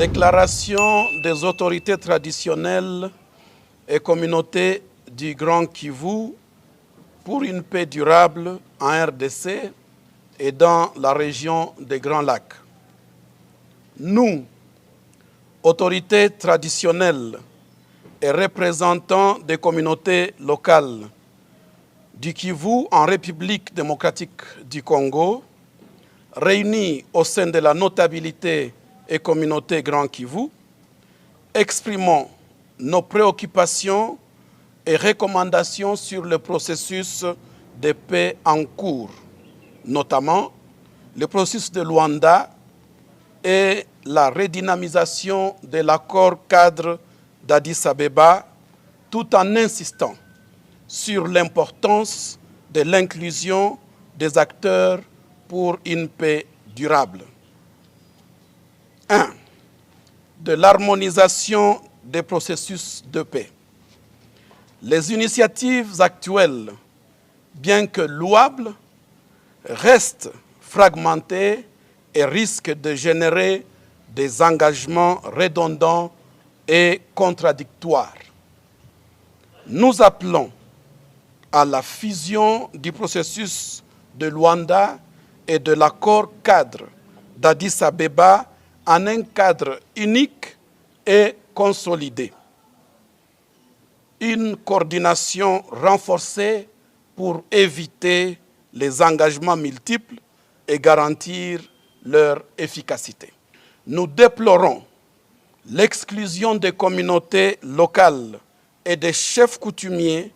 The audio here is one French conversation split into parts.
Déclaration des autorités traditionnelles et communautés du Grand Kivu pour une paix durable en RDC et dans la région des Grands Lacs. Nous, autorités traditionnelles et représentants des communautés locales du Kivu en République démocratique du Congo, réunis au sein de la notabilité et communauté Grand Kivu, exprimons nos préoccupations et recommandations sur le processus de paix en cours, notamment le processus de Luanda et la redynamisation de l'accord cadre d'Addis Abeba, tout en insistant sur l'importance de l'inclusion des acteurs pour une paix durable. 1. De l'harmonisation des processus de paix. Les initiatives actuelles, bien que louables, restent fragmentées et risquent de générer des engagements redondants et contradictoires. Nous appelons à la fusion du processus de Luanda et de l'accord cadre d'Addis Abeba en un cadre unique et consolidé. Une coordination renforcée pour éviter les engagements multiples et garantir leur efficacité. Nous déplorons l'exclusion des communautés locales et des chefs coutumiers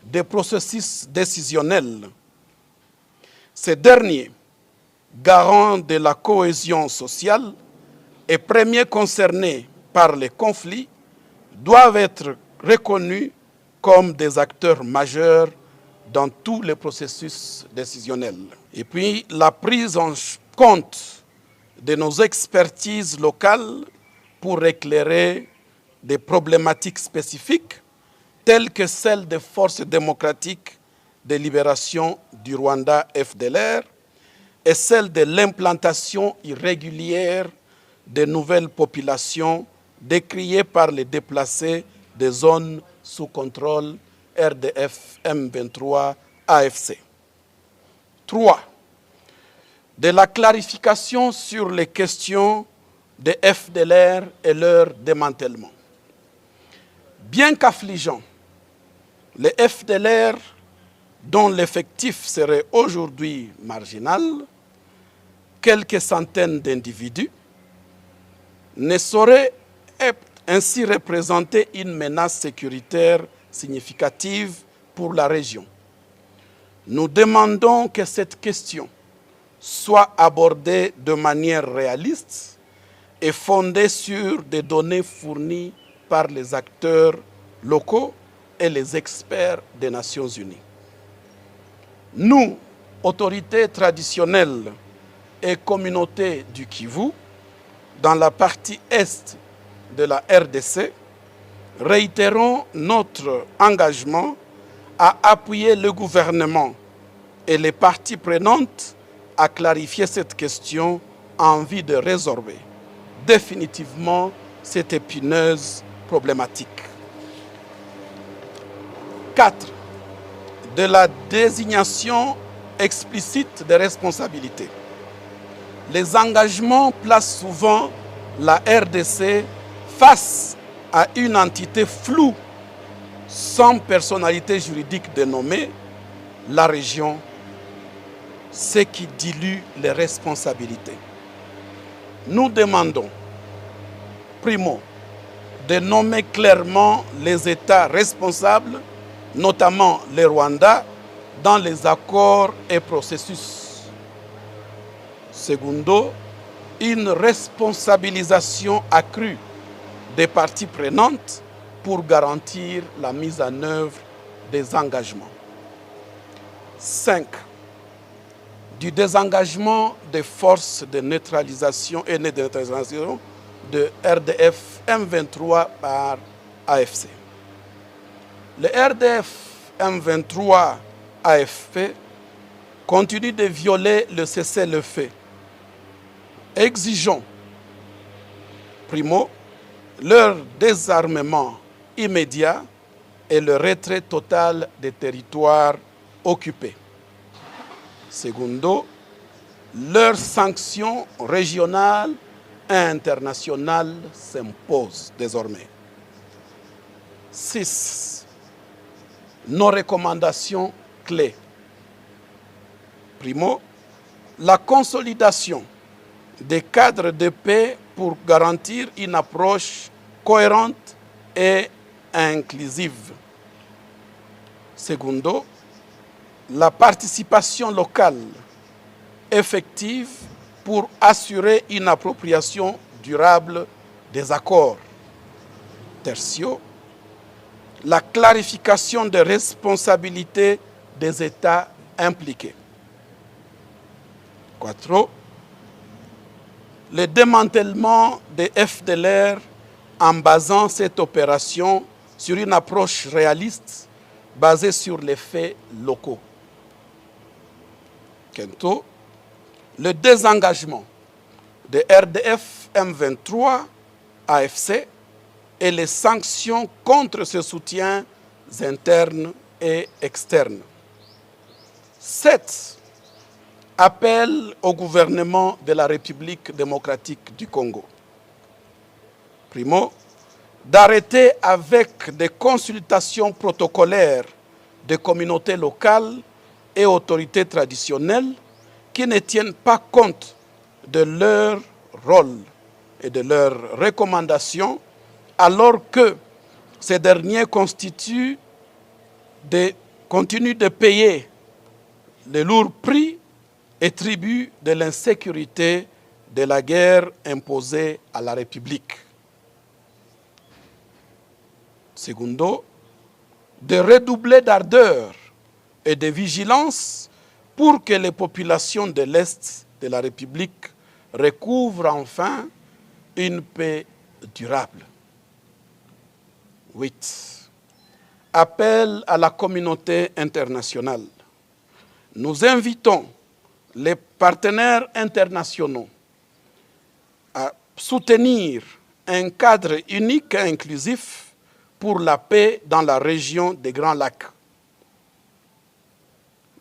des processus décisionnels. Ces derniers, garants de la cohésion sociale et premiers concernés par les conflits, doivent être reconnus comme des acteurs majeurs dans tous les processus décisionnels. Et puis, la prise en compte de nos expertises locales pour éclairer des problématiques spécifiques telles que celles des forces démocratiques de libération du Rwanda FDLR et celle de l'implantation irrégulière de nouvelles populations décriées par les déplacés des zones sous contrôle RDF M23 AFC. 3. De la clarification sur les questions des FDLR et leur démantèlement. Bien qu'affligeant, les FDLR, dont l'effectif serait aujourd'hui marginal, quelques centaines d'individus, ne sauraient ainsi représenter une menace sécuritaire significative pour la région. Nous demandons que cette question soit abordée de manière réaliste et fondée sur des données fournies par les acteurs locaux et les experts des Nations Unies. Nous, autorités traditionnelles et communautés du Kivu, dans la partie est de la RDC, réitérons notre engagement à appuyer le gouvernement et les parties prenantes à clarifier cette question en vue de résorber définitivement cette épineuse problématique. 4. De la désignation explicite des responsabilités. Les engagements placent souvent la RDC face à une entité floue, sans personnalité juridique dénommée, la région, ce qui dilue les responsabilités. Nous demandons, primo, de nommer clairement les États responsables, notamment les Rwandais, dans les accords et processus. Secondo, une responsabilisation accrue des parties prenantes pour garantir la mise en œuvre des engagements. 5. Du désengagement des forces de neutralisation et de neutralisation de RDF M23 par AFC. Le RDF M23 AFP continue de violer le cessez-le-feu. Exigeons Primo, leur désarmement immédiat et le retrait total des territoires occupés. Secondo, leurs sanctions régionales et internationales s'imposent désormais. 6. Nos recommandations clés. Primo, la consolidation des cadres de paix pour garantir une approche cohérente et inclusive. Secondo, la participation locale effective pour assurer une appropriation durable des accords. Tertio, la clarification des responsabilités des États impliqués. Quattro, le démantèlement des FDLR en basant cette opération sur une approche réaliste basée sur les faits locaux. Quinto, le désengagement de RDF M23 AFC et les sanctions contre ses soutiens internes et externes. 7. Appel au gouvernement de la République démocratique du Congo. Primo, d'arrêter avec des consultations protocolaires des communautés locales et autorités traditionnelles qui ne tiennent pas compte de leur rôle et de leurs recommandations, alors que ces derniers continuent de payer les lourds prix et tribut de l'insécurité de la guerre imposée à la République. Secondo, de redoubler d'ardeur et de vigilance pour que les populations de l'Est de la République recouvrent enfin une paix durable. 8. Appel à la communauté internationale. Nous invitons les partenaires internationaux à soutenir un cadre unique et inclusif pour la paix dans la région des Grands Lacs.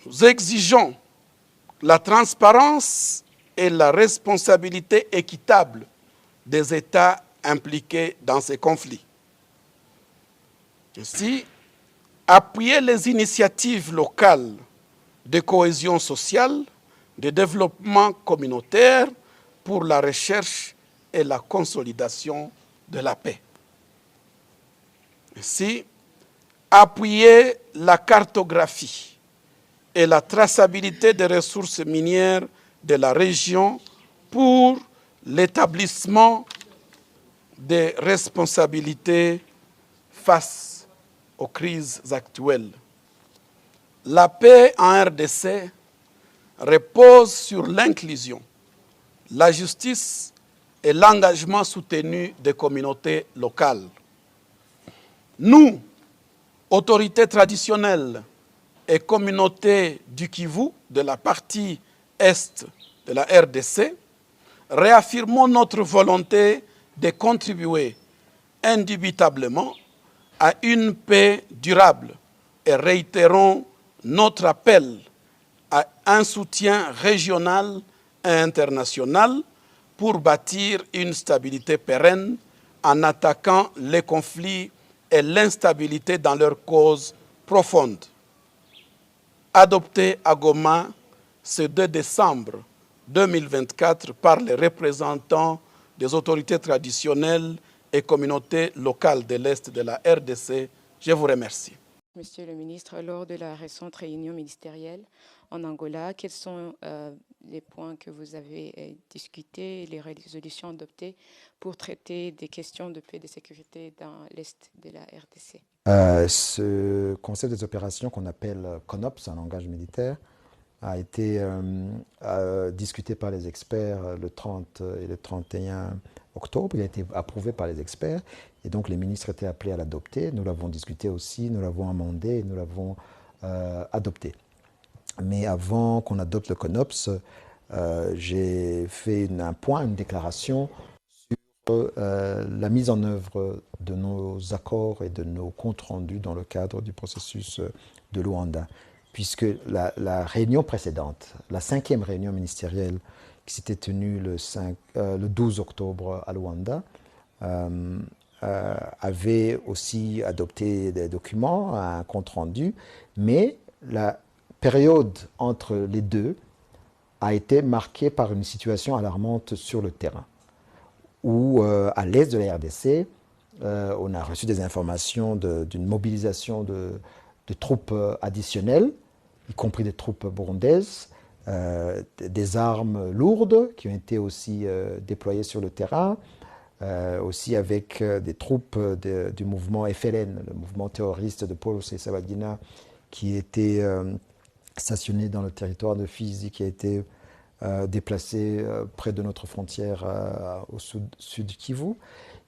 Nous exigeons la transparence et la responsabilité équitable des États impliqués dans ces conflits. Ainsi, appuyer les initiatives locales de cohésion sociale, de développement communautaire pour la recherche et la consolidation de la paix. Ainsi, appuyer la cartographie et la traçabilité des ressources minières de la région pour l'établissement des responsabilités face aux crises actuelles. La paix en RDC repose sur l'inclusion, la justice et l'engagement soutenu des communautés locales. Nous, autorités traditionnelles et communautés du Kivu, de la partie est de la RDC, réaffirmons notre volonté de contribuer indubitablement à une paix durable et réitérons notre appel à un soutien régional et international pour bâtir une stabilité pérenne en attaquant les conflits et l'instabilité dans leurs causes profondes. Adopté à Goma ce 2 décembre 2024 par les représentants des autorités traditionnelles et communautés locales de l'Est de la RDC, je vous remercie. Monsieur le ministre, lors de la récente réunion ministérielle en Angola, quels sont les points que vous avez discutés, les résolutions adoptées pour traiter des questions de paix et de sécurité dans l'Est de la RDC? Ce concept des opérations qu'on appelle CONOPS en langage militaire a été discuté par les experts le 30 et le 31 octobre. Il a été approuvé par les experts et donc les ministres étaient appelés à l'adopter. Nous l'avons discuté aussi, nous l'avons amendé et nous l'avons adopté. Mais avant qu'on adopte le CONOPS, j'ai fait un point, une déclaration sur la mise en œuvre de nos accords et de nos comptes rendus dans le cadre du processus de Luanda. Puisque la réunion précédente, la 5e réunion ministérielle qui s'était tenue le 12 octobre à Luanda, avait aussi adopté des documents, un compte rendu, mais la période entre les deux a été marquée par une situation alarmante sur le terrain, où à l'est de la RDC, on a reçu des informations d'une mobilisation de troupes additionnelles, y compris des troupes burundaises, des armes lourdes qui ont été aussi déployées sur le terrain, aussi avec des troupes du mouvement FLN, le mouvement terroriste de Paul Rusesabagina, qui était stationné dans le territoire de Fizi, qui a été déplacé près de notre frontière au sud Kivu.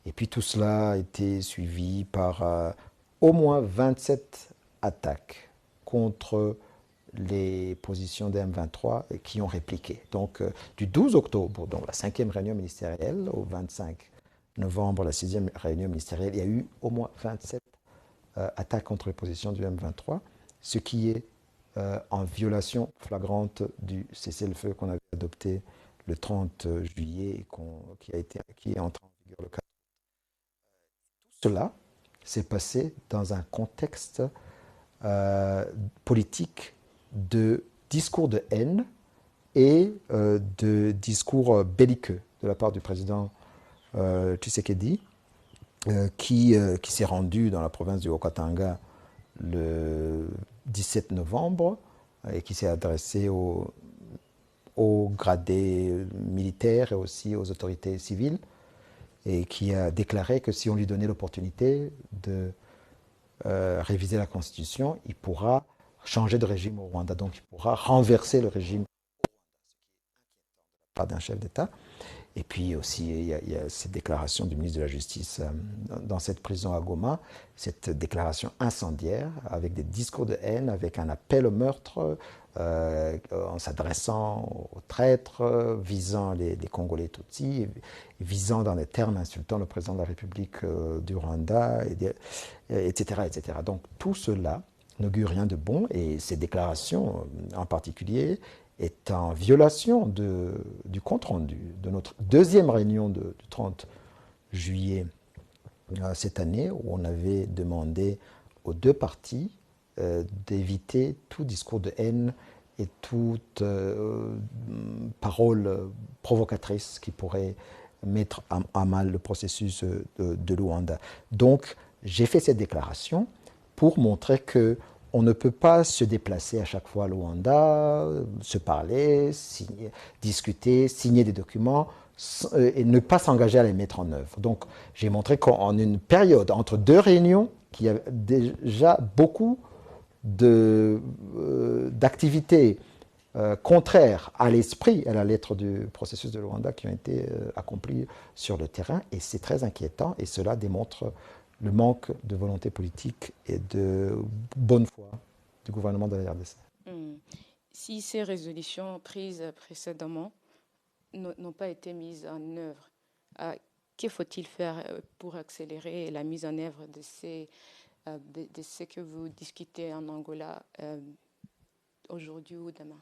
Et puis tout cela a été suivi par au moins 27 attaques contre les positions des M23 qui ont répliqué. Donc du 12 octobre, donc la 5e réunion ministérielle, au 25 novembre, la 6e réunion ministérielle, il y a eu au moins 27 attaques contre les positions du M23, ce qui est en violation flagrante du cessez-le-feu qu'on avait adopté le 30 juillet et qui est entré en vigueur le 4. Tout cela s'est passé dans un contexte politique de discours de haine et de discours belliqueux de la part du président Tshisekedi, qui s'est rendu dans la province du Haut-Katanga le 17 novembre et qui s'est adressé aux gradés militaires et aussi aux autorités civiles et qui a déclaré que si on lui donnait l'opportunité de réviser la Constitution, il pourra changer de régime au Rwanda. Donc il pourra renverser le régime pas d'un chef d'État. Et puis aussi, il y a cette déclaration du ministre de la Justice dans cette prison à Goma, cette déclaration incendiaire avec des discours de haine, avec un appel au meurtre, en s'adressant aux traîtres, visant les Congolais Tutsis, visant dans des termes insultants le président de la République du Rwanda, etc., etc. Donc tout cela n'augure rien de bon et ces déclarations en particulier est en violation du compte-rendu de notre 2e réunion du 30 juillet cette année, où on avait demandé aux deux parties d'éviter tout discours de haine et toute parole provocatrice qui pourrait mettre à mal le processus de Luanda. Donc, j'ai fait cette déclaration pour montrer que on ne peut pas se déplacer à chaque fois à Luanda, se parler, discuter, signer des documents et ne pas s'engager à les mettre en œuvre. Donc, j'ai montré qu'en une période entre deux réunions, qu'il y a déjà beaucoup d'activités contraires à l'esprit et à la lettre du processus de Luanda qui ont été accomplies sur le terrain. Et c'est très inquiétant et cela démontre le manque de volonté politique et de bonne foi du gouvernement de la RDC. Si ces résolutions prises précédemment n'ont pas été mises en œuvre, que faut-il faire pour accélérer la mise en œuvre de ce que vous discutez en Angola aujourd'hui ou demain?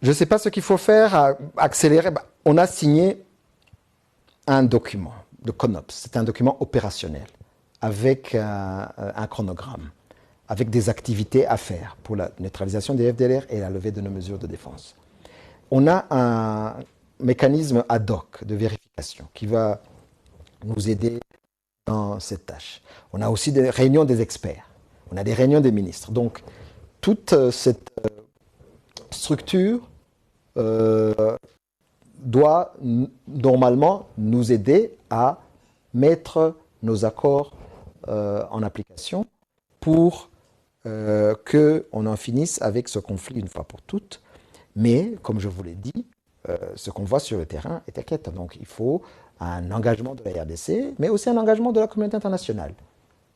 Je ne sais pas ce qu'il faut faire, accélérer. On a signé un document, le CONOPS, c'est un document opérationnel avec un chronogramme, avec des activités à faire pour la neutralisation des FDLR et la levée de nos mesures de défense. On a un mécanisme ad hoc de vérification qui va nous aider dans cette tâche. On a aussi des réunions des experts, on a des réunions des ministres. Donc, toute cette structure doit normalement nous aider à mettre nos accords en application pour qu'on en finisse avec ce conflit une fois pour toutes. Mais, comme je vous l'ai dit, ce qu'on voit sur le terrain est inquiétant. Donc il faut un engagement de la RDC, mais aussi un engagement de la communauté internationale.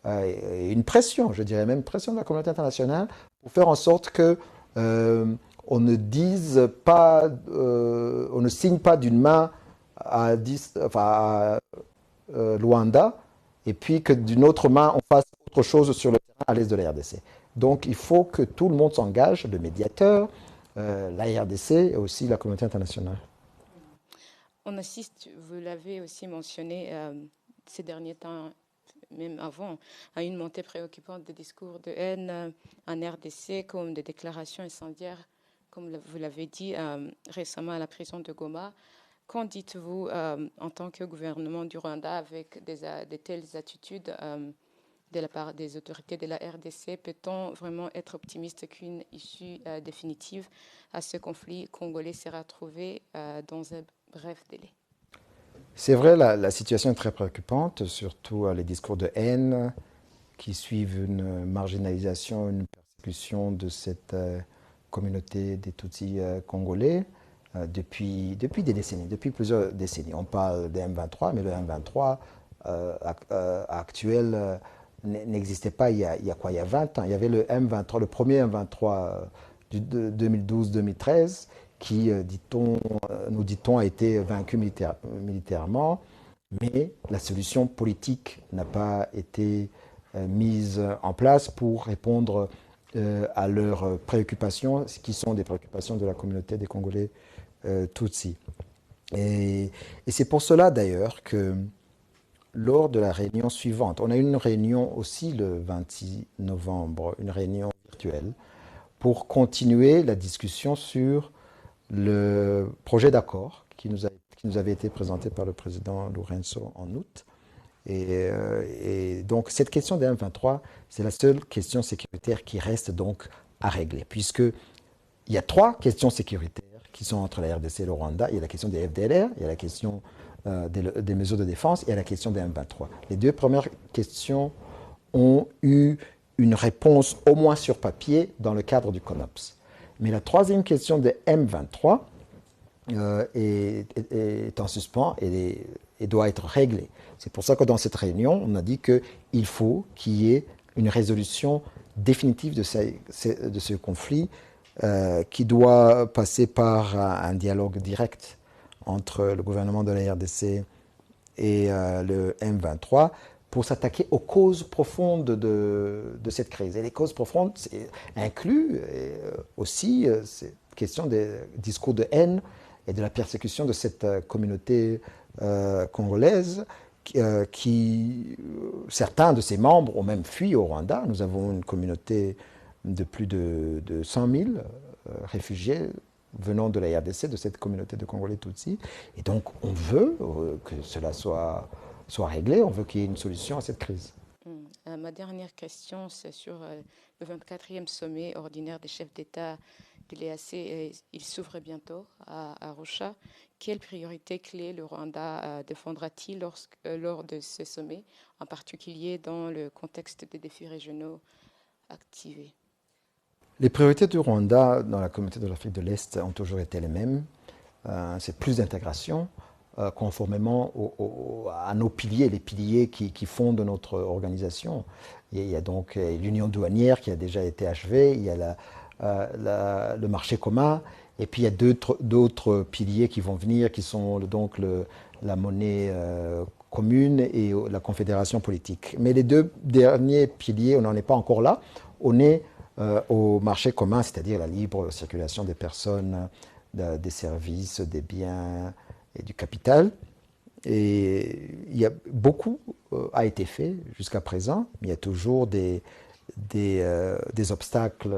Et une pression, je dirais même une pression de la communauté internationale pour faire en sorte que on ne dise pas, on ne signe pas d'une main Luanda, et puis que d'une autre main, on fasse autre chose sur le terrain à l'est de la RDC. Donc il faut que tout le monde s'engage, le médiateur, la RDC et aussi la communauté internationale. On assiste, vous l'avez aussi mentionné ces derniers temps, même avant, à une montée préoccupante des discours de haine en RDC, comme des déclarations incendiaires, comme vous l'avez dit récemment à la prison de Goma. Qu'en dites-vous en tant que gouvernement du Rwanda avec de telles attitudes de la part des autorités de la RDC? Peut-on vraiment être optimiste qu'une issue définitive à ce conflit congolais sera trouvée dans un bref délai? C'est vrai, la situation est très préoccupante, surtout les discours de haine qui suivent une marginalisation, une persécution de cette communauté des Tutsis congolais depuis des décennies, depuis plusieurs décennies. On parle des M23, mais le M23 actuel n'existait pas il y a quoi? Il y a 20 ans. Il y avait le M23, le premier M23 de 2012-2013 qui, nous dit-on, a été vaincu militairement, mais la solution politique n'a pas été mise en place pour répondre à leurs préoccupations, qui sont des préoccupations de la communauté des Congolais Tutsis. Et c'est pour cela d'ailleurs que lors de la réunion suivante, on a eu une réunion aussi le 26 novembre, une réunion virtuelle, pour continuer la discussion sur le projet d'accord qui nous avait été présenté par le président Lourenço en août. Et donc cette question des M23, c'est la seule question sécuritaire qui reste donc à régler, puisqu'il y a 3 questions sécuritaires qui sont entre la RDC et le Rwanda. Il y a la question des FDLR, il y a la question des mesures de défense, il y a la question des M23. Les 2 premières questions ont eu une réponse au moins sur papier dans le cadre du CONOPS. Mais la 3e question des M23 est en suspens et doit être réglée. C'est pour ça que dans cette réunion, on a dit qu'il faut qu'il y ait une résolution définitive de ce conflit qui doit passer par un dialogue direct entre le gouvernement de la RDC et le M23 pour s'attaquer aux causes profondes de cette crise. Et les causes profondes incluent aussi cette question des discours de haine et de la persécution de cette communauté congolaise certains de ses membres ont même fui au Rwanda. Nous avons une communauté de plus de 100 000 réfugiés venant de la RDC, de cette communauté de Congolais Tutsis. Et donc, on veut que cela soit réglé, on veut qu'il y ait une solution à cette crise. Ma dernière question, c'est sur le 24e sommet ordinaire des chefs d'État de l'EAC. Il s'ouvre bientôt à Arusha. Quelles priorités clés le Rwanda défendra-t-il lors de ce sommet, en particulier dans le contexte des défis régionaux activés? Les priorités du Rwanda dans la communauté de l'Afrique de l'Est ont toujours été les mêmes. C'est plus d'intégration, conformément à nos piliers, les piliers qui fondent notre organisation. Il y a donc l'union douanière qui a déjà été achevée, il y a le marché commun, et puis il y a d'autres piliers qui vont venir, qui sont donc la monnaie commune et la confédération politique. Mais les 2 derniers piliers, on n'en est pas encore là. On est au marché commun, c'est-à-dire la libre circulation des personnes, des services, des biens et du capital. Et beaucoup a été fait jusqu'à présent, mais il y a toujours des obstacles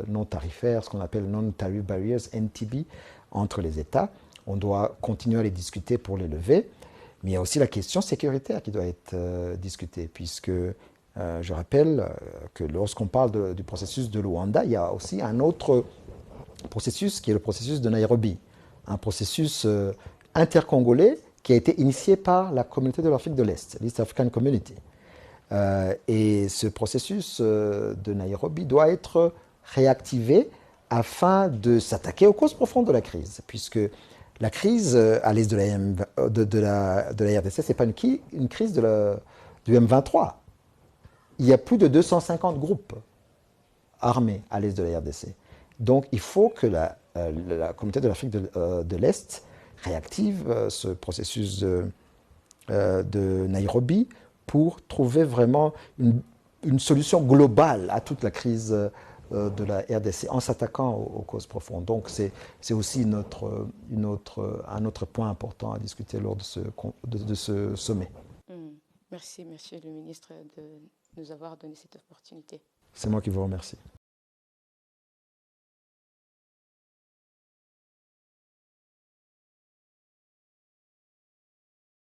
non tarifaires, ce qu'on appelle non-tariff barriers, NTB, entre les États. On doit continuer à les discuter pour les lever. Mais il y a aussi la question sécuritaire qui doit être discutée, puisque je rappelle que lorsqu'on parle du processus de Luanda, il y a aussi un autre processus qui est le processus de Nairobi, un processus intercongolais qui a été initié par la communauté de l'Afrique de l'Est, l'East African Community. Et ce processus de Nairobi doit être réactivé afin de s'attaquer aux causes profondes de la crise, puisque la crise à l'est de la RDC, ce n'est pas une crise du M23. Il y a plus de 250 groupes armés à l'est de la RDC. Donc il faut que la communauté de l'Afrique de l'Est réactive, ce processus de Nairobi, pour trouver vraiment une solution globale à toute la crise de la RDC en s'attaquant aux causes profondes. Donc c'est aussi un autre point important à discuter lors de ce sommet. Merci, Monsieur le ministre, de nous avoir donné cette opportunité. C'est moi qui vous remercie.